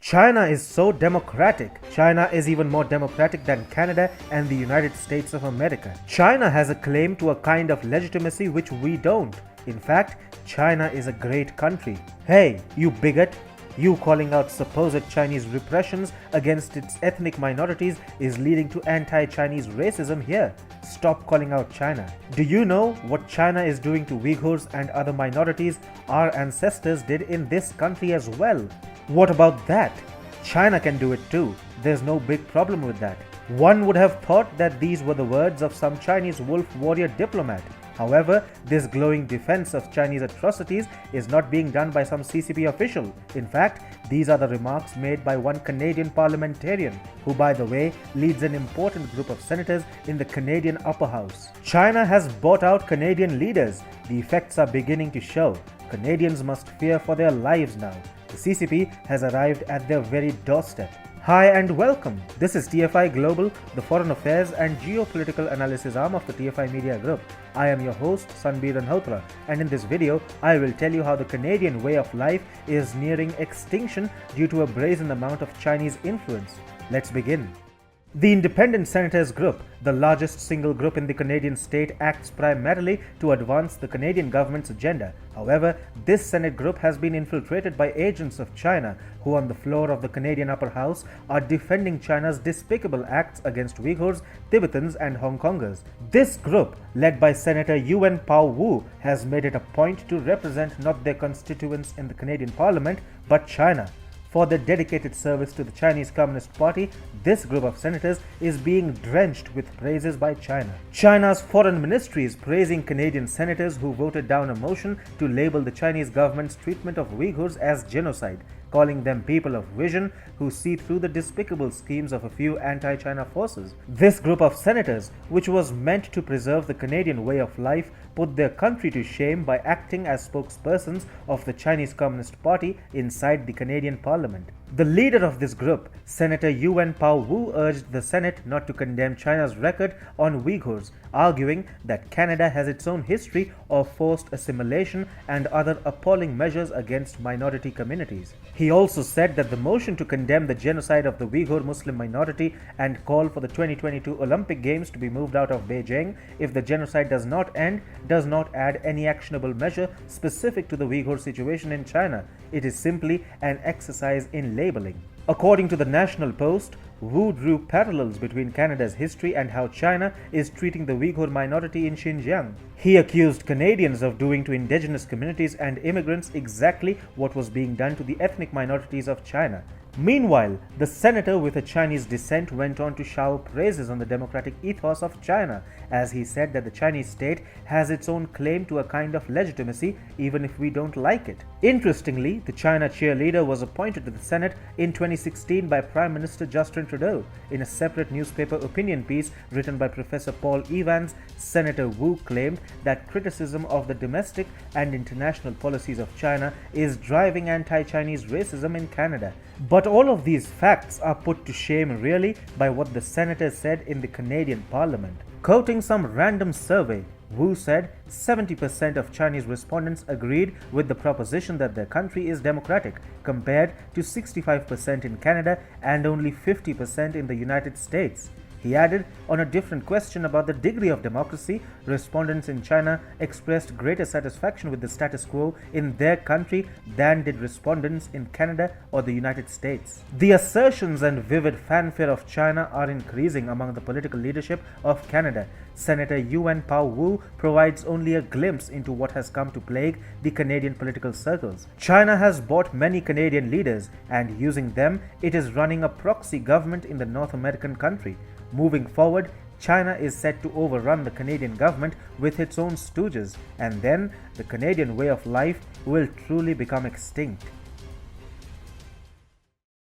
China is so democratic. China is even more democratic than Canada and the United States of America. China has a claim to a kind of legitimacy which we don't. In fact, China is a great country. Hey, you bigot! You calling out supposed Chinese repressions against its ethnic minorities is leading to anti-Chinese racism here. Stop calling out China. Do you know what China is doing to Uyghurs and other minorities? Our ancestors did in this country as well. What about that? China can do it too. There's no big problem with that. One would have thought that these were the words of some Chinese wolf warrior diplomat. However, this glowing defense of Chinese atrocities is not being done by some CCP official. In fact, these are the remarks made by one Canadian parliamentarian, who by the way leads an important group of senators in the Canadian upper house. China has bought out Canadian leaders. The effects are beginning to show. Canadians must fear for their lives now. The CCP has arrived at their very doorstep. Hi and welcome. This is TFI Global, the foreign affairs and geopolitical analysis arm of the TFI Media Group. I am your host Sanbir Ranhotra, and in this video I will tell you how the Canadian way of life is nearing extinction due to a brazen amount of Chinese influence. Let's begin. The Independent Senators Group, the largest single group in the Canadian state, acts primarily to advance the Canadian government's agenda. However, this Senate group has been infiltrated by agents of China who on the floor of the Canadian upper house are defending China's despicable acts against Uyghurs, Tibetans and Hong Kongers. This group, led by Senator Yuan Pao Wu, has made it a point to represent not their constituents in the Canadian Parliament but China. For their dedicated service to the Chinese Communist Party, this group of senators is being drenched with praises by China. China's foreign ministry is praising Canadian senators who voted down a motion to label the Chinese government's treatment of Uyghurs as genocide, calling them people of vision who see through the despicable schemes of a few anti-China forces. This group of senators, which was meant to preserve the Canadian way of life, put their country to shame by acting as spokespersons of the Chinese Communist Party inside the Canadian Parliament. The leader of this group, Senator Yuan Pao Wu, urged the Senate not to condemn China's record on Uyghurs, arguing that Canada has its own history of forced assimilation and other appalling measures against minority communities. He also said that the motion to condemn the genocide of the Uyghur Muslim minority and call for the 2022 Olympic Games to be moved out of Beijing if the genocide does not end does not add any actionable measure specific to the Uyghur situation in China. It is simply an exercise in labeling. According to the National Post, Wu drew parallels between Canada's history and how China is treating the Uyghur minority in Xinjiang. He accused Canadians of doing to indigenous communities and immigrants exactly what was being done to the ethnic minorities of China. Meanwhile, the senator with a Chinese descent went on to shower praises on the democratic ethos of China, as he said that the Chinese state has its own claim to a kind of legitimacy even if we don't like it. Interestingly, the China cheerleader was appointed to the Senate in 2016 by Prime Minister Justin Trudeau. In a separate newspaper opinion piece written by Professor Paul Evans, Senator Wu claimed that criticism of the domestic and international policies of China is driving anti-Chinese racism in Canada. But all of these facts are put to shame really by what the senator said in the Canadian Parliament. Quoting some random survey, Wu said 70% of Chinese respondents agreed with the proposition that their country is democratic, compared to 65% in Canada and only 50% in the United States. He added, on a different question about the degree of democracy, respondents in China expressed greater satisfaction with the status quo in their country than did respondents in Canada or the United States. The assertions and vivid fanfare of China are increasing among the political leadership of Canada. Senator Yuan Pao Wu provides only a glimpse into what has come to plague the Canadian political circles. China has bought many Canadian leaders, and using them, it is running a proxy government in the North American country. Moving forward, China is set to overrun the Canadian government with its own stooges, and then the Canadian way of life will truly become extinct.